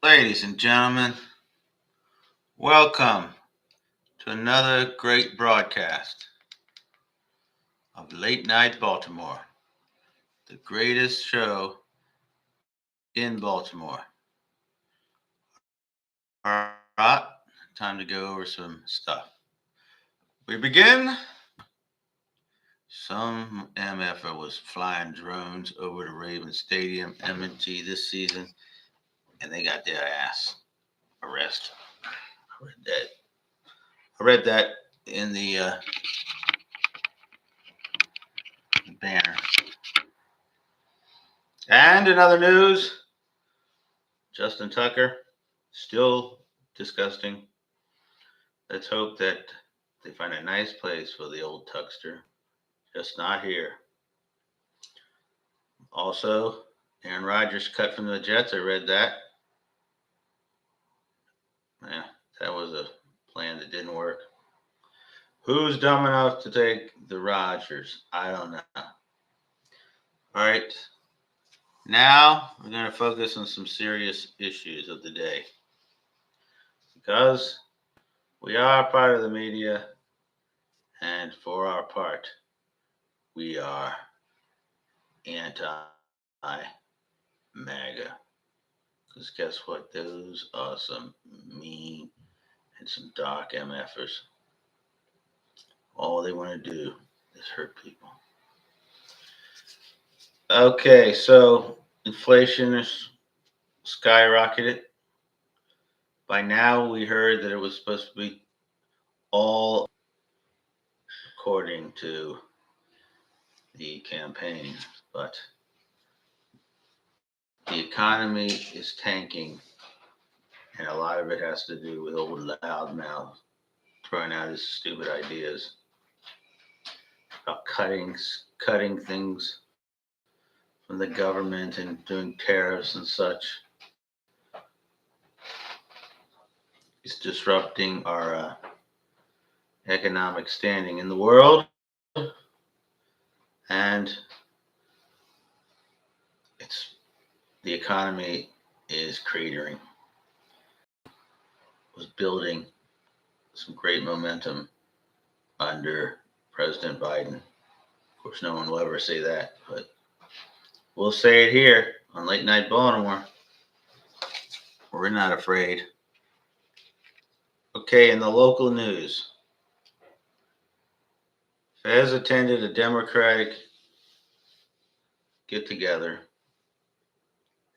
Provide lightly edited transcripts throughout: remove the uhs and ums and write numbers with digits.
Ladies and gentlemen, welcome to another great broadcast of Late Night Baltimore, the greatest show in Baltimore. All right, time to go over some stuff. We begin. Some MFer was flying drones over the Ravens Stadium, M&T, this season, and they got their ass arrested. I read that in the banner. And in other news, Justin Tucker, still disgusting. Let's hope that they find a nice place for the old Tuckster, just not here. Also, Aaron Rodgers cut from the Jets. I read that. Yeah, that was a plan that didn't work. Who's dumb enough to take the Rodgers? I don't know. All right. Now we're going to focus on some serious issues of the day. Because we are part of the media, and for our part, we are anti-MAGA. Because guess what? Those are some mean and some dark MFers. All they want to do is hurt people. Okay, so inflation is skyrocketed. By now, we heard that it was supposed to be all according to the campaign, but the economy is tanking, and a lot of it has to do with old loudmouth throwing out his stupid ideas about cutting things from the government and doing tariffs and such. It's disrupting our economic standing in the world, and the economy is cratering. Was building some great momentum under President Biden. Of course, no one will ever say that, but we'll say it here on Late Night Baltimore. We're not afraid. Okay, in the local news, Fez attended a Democratic get-together,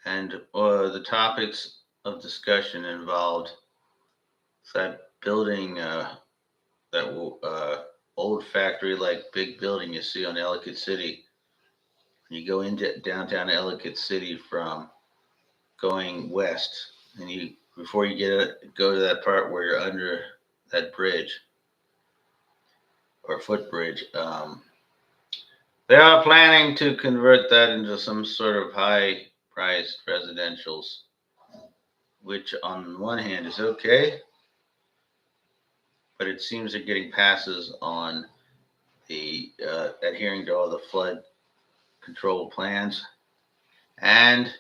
and the topics of discussion involved that building, that old factory-like big building you see on Ellicott City. When you go into downtown Ellicott City from going west, and before you go to that part where you're under that bridge or footbridge, they are planning to convert that into some sort of high-priced residentials, which on one hand is okay, but it seems they're getting passes on the adhering to all the flood control plans. And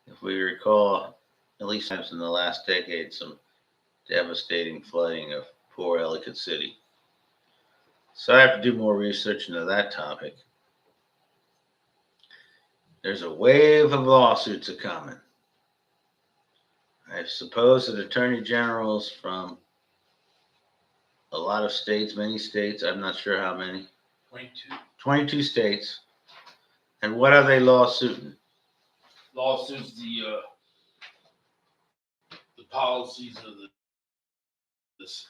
if we recall, at least times in the last decade, some devastating flooding of poor Ellicott City. So I have to do more research into that topic. There's a wave of lawsuits a coming. I suppose that attorney generals from a lot of states, many states, I'm not sure how many. 22 states. And what are they lawsuiting? Lawsuits the policies of this.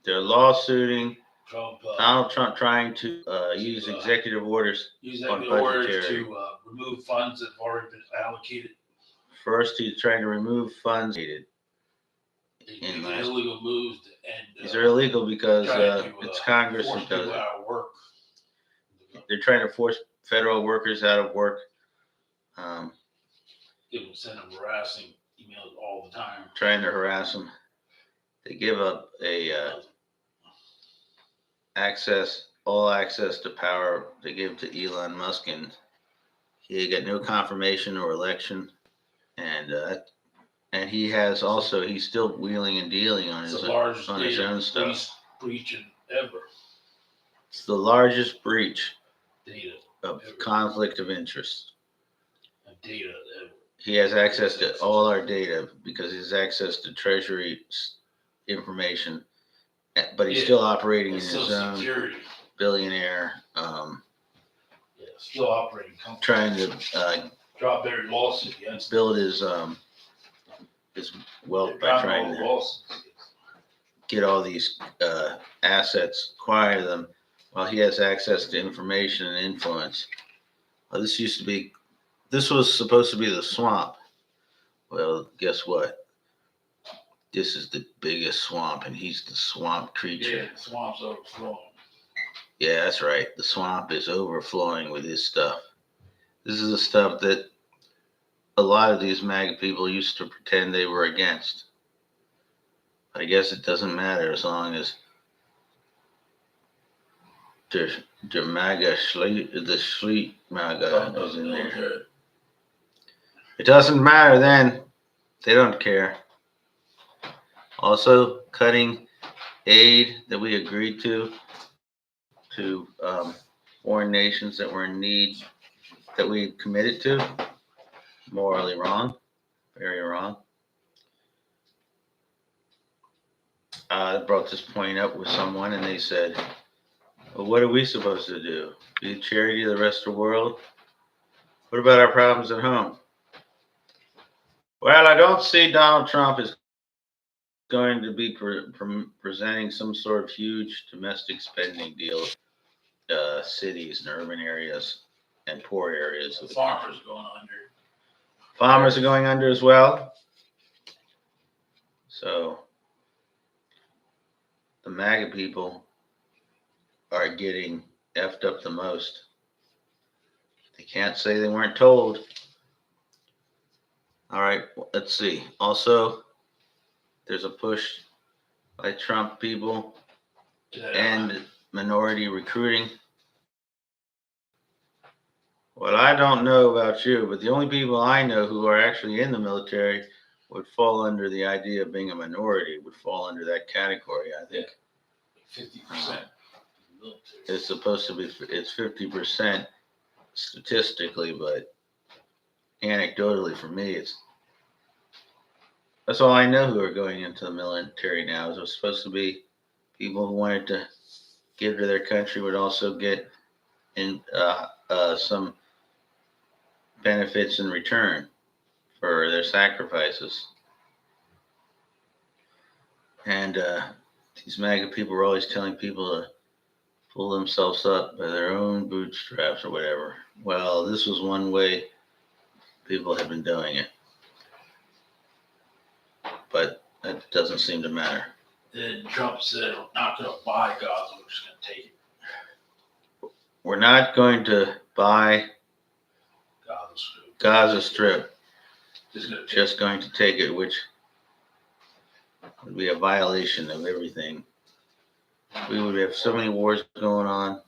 They're lawsuiting Trump, Donald Trump trying to use executive orders on budgetary. to remove funds that have already been allocated. First, he's trying to remove funds. Illegal moves, and these are illegal because it's Congress that does it. Out of work. They're trying to force federal workers out of work. Send them harassing emails all the time. Trying to harass them. They give up all access to power. They give to Elon Musk, and he got no confirmation or election. and he has also he's still wheeling and dealing on It's his the largest on his data own stuff. breach ever. It's the largest breach Data of ever. conflict of interest. Data ever. He has access to all our data because he has access to Treasury information, but he's still operating in his own security. billionaire. Still operating company. Trying to drop every lawsuit against build his wealth by trying to get all these assets, acquire them, while he has access to information and influence. Well, this was supposed to be the swamp. Well, guess what? This is the biggest swamp, and he's the swamp creature. Yeah, the swamp's overflowing. Yeah, that's right. The swamp is overflowing with his stuff. This is the stuff that a lot of these MAGA people used to pretend they were against. I guess it doesn't matter as long as the MAGA the sleep MAGA is in there. It doesn't matter then. They don't care. Also, cutting aid that we agreed to foreign nations that were in need, that we committed to, morally wrong, very wrong. I brought this point up with someone, and they said, well, what are we supposed to do? Be a charity to the rest of the world? What about our problems at home? Well, I don't see Donald Trump as going to be presenting some sort of huge domestic spending deal, cities and urban areas and poor areas. The farmers are going under. Farmers are going under as well. So the MAGA people are getting effed up the most. They can't say they weren't told. All right, let's see. Also, there's a push by Trump people and minority recruiting. Well, I don't know about you, but the only people I know who are actually in the military would fall under the idea of being a minority, would fall under that category. I think 50%. It's supposed to be, it's 50% statistically, but anecdotally for me, that's all I know who are going into the military now. It was supposed to be people who wanted to give to their country would also get in some benefits in return for their sacrifices. And these MAGA people were always telling people to pull themselves up by their own bootstraps or whatever. Well, this was one way people have been doing it. But that doesn't seem to matter. Then Trump said, we're not going to buy Gaza, we're just going to take it. We're not going to buy Gaza Strip. Just going to take it, which would be a violation of everything. We would have so many wars going on.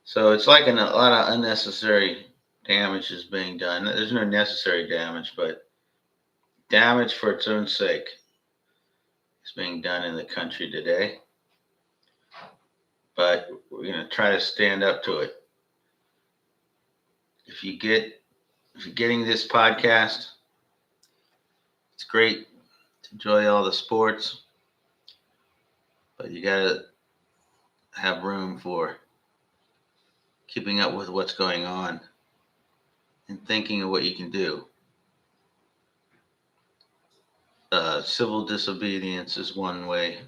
So it's like a lot of unnecessary damage is being done. There's no necessary damage, but damage for its own sake is being done in the country today. But we're going to try to stand up to it. If you're getting this podcast, it's great to enjoy all the sports, but you got to have room for keeping up with what's going on and thinking of what you can do. Civil disobedience is one way.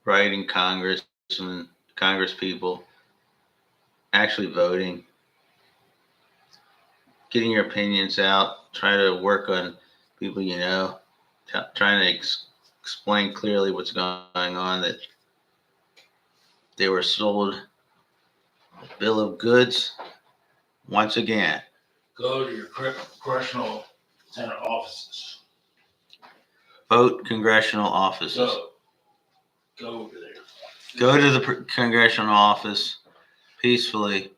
Writing Congress and Congress people, actually voting, getting your opinions out, try to work on people you know, trying to explain clearly what's going on, that they were sold a bill of goods once again. Go to your congressional center offices. Vote congressional offices. Go over there. Go to the congressional office peacefully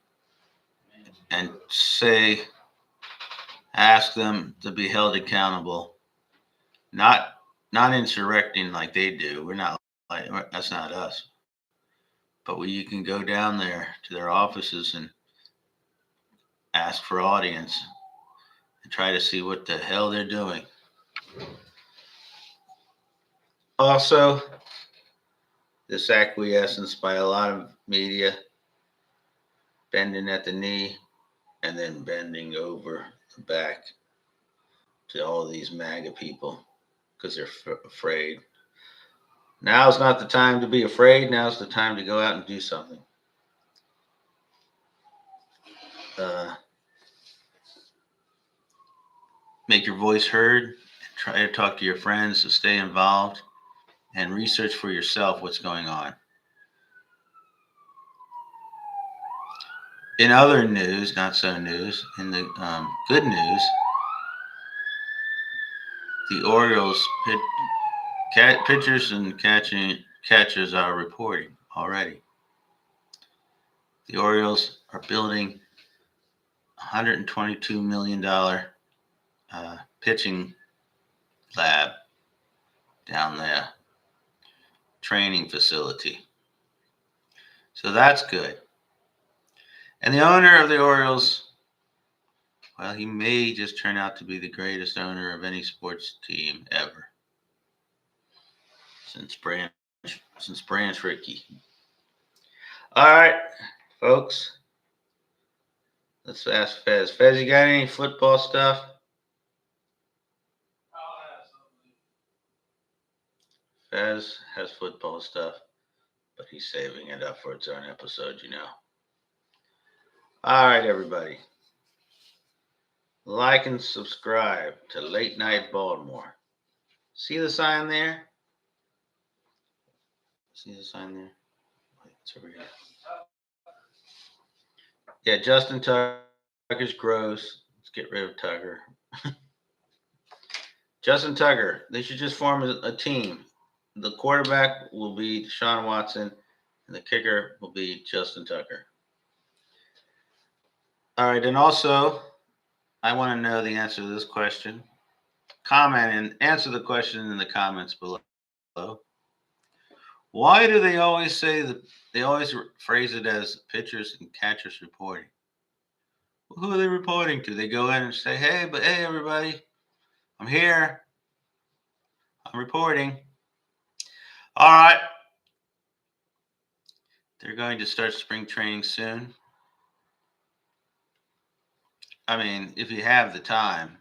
and say, ask them to be held accountable, not insurrecting like they do. We're not like that's not us. But you can go down there to their offices and ask for audience and try to see what the hell they're doing. Also, this acquiescence by a lot of media, bending at the knee and then bending over the back to all these MAGA people because they're afraid. Now's not the time to be afraid. Now's the time to go out and do something. Make your voice heard. Try to talk to your friends to stay involved and research for yourself what's going on. In other news, not so news, in the good news, the Orioles pitchers and catchers are reporting already. The Orioles are building $122 million pitching lab down there, training facility. So that's good. And the owner of the Orioles, well, he may just turn out to be the greatest owner of any sports team ever since Branch Rickey. All right, folks. Let's ask Fez. Fez, you got any football stuff? Fez has football stuff, but he's saving it up for its own episode, you know. All right, everybody. Like and subscribe to Late Night Baltimore. See the sign there? See the sign there? Wait, it's over here. Yeah, Justin Tucker's gross. Let's get rid of Tucker. Justin Tucker. They should just form a team. The quarterback will be Deshaun Watson, and the kicker will be Justin Tucker. All right, and also, I want to know the answer to this question. Comment and answer the question in the comments below. Why do they always say that they always phrase it as pitchers and catchers reporting? Well, who are they reporting to? They go in and say, hey, everybody, I'm here. I'm reporting. All right. They're going to start spring training soon. I mean, if you have the time,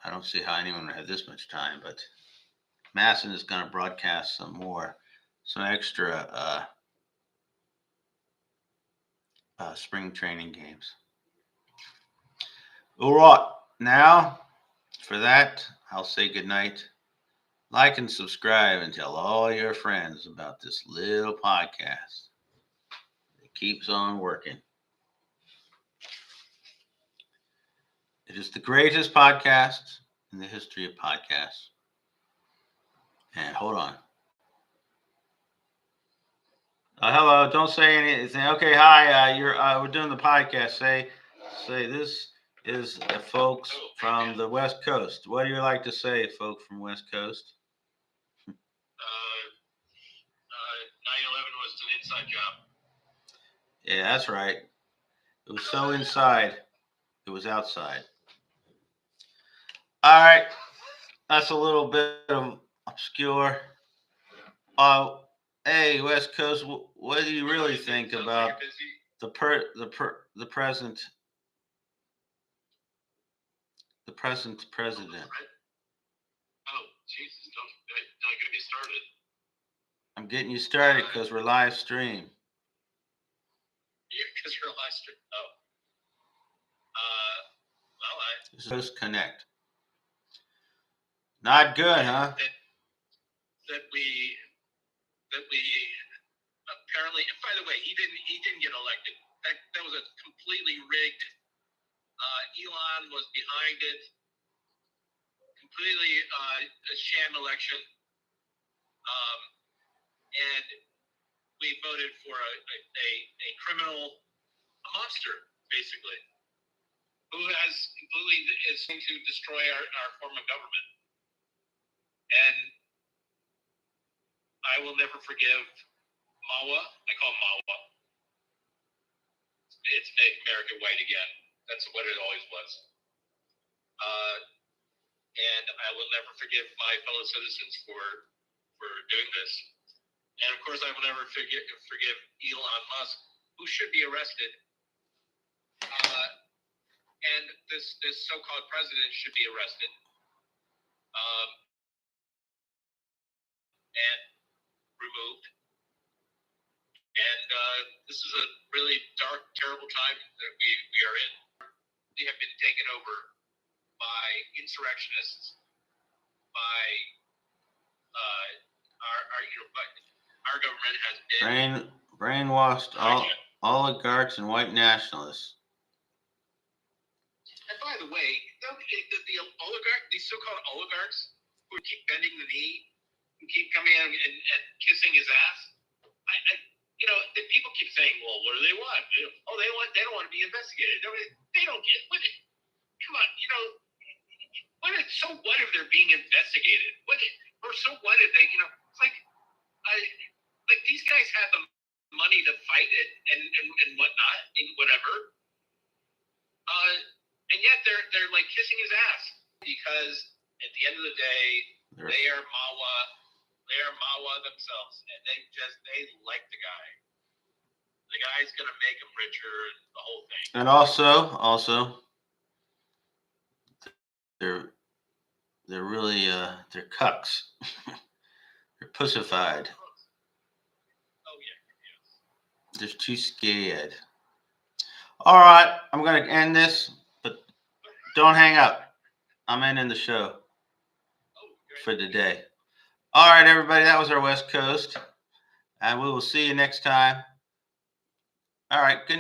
I don't see how anyone would have this much time, but Masson is going to broadcast some extra spring training games. All right. Now, for that, I'll say goodnight. Like and subscribe and tell all your friends about this little podcast. It keeps on working. It is the greatest podcast in the history of podcasts. And hold on. Hello. Don't say anything. Okay. Hi. We're doing the podcast. Say this is the folks from the West Coast. What do you like to say, folks from West Coast? 9/11 was an inside job. Yeah, that's right. It was so inside, it was outside. All right. That's a little bit of obscure. Hey, West Coast, what do you really think about the present president? Oh, Jesus! Don't get me started. I'm getting you started because we're live stream. Yeah, because you're live stream. Oh. This is Coast Connect. Not good, huh? That we apparently. And by the way, he didn't get elected. That was a completely rigged. Elon was behind it. Completely a sham election. And we voted for a criminal, a monster, basically. who is going to destroy our form of government. And I will never forgive Mawa. I call him Mawa. It's Make America White Again. That's what it always was. And I will never forgive my fellow citizens for doing this. And of course, I will never forgive Elon Musk, who should be arrested. And this so-called president should be arrested. And removed. And this is a really dark, terrible time that we are in. We have been taken over by insurrectionists, by our government has been brainwashed oligarchs and white nationalists. And by the way, these so-called oligarchs who keep bending the knee, who keep coming in and kissing his ass, the people keep saying, well, what do they want? They don't want to be investigated. They don't get with it. Come on, so what if they're being investigated? Or so what if they, it's like these guys have the money to fight it and whatnot and whatever. And yet they're like kissing his ass because at the end of the day, they are Mawa. They are Mawa themselves, and they like the guy. The guy's gonna make them richer, and the whole thing. And also, they're really they're cucks. They're pussified. Oh yeah. They're too scared. All right, I'm gonna end this, but don't hang up. I'm ending the show for today. All right, everybody, that was our West Coast, and we will see you next time. All right, good.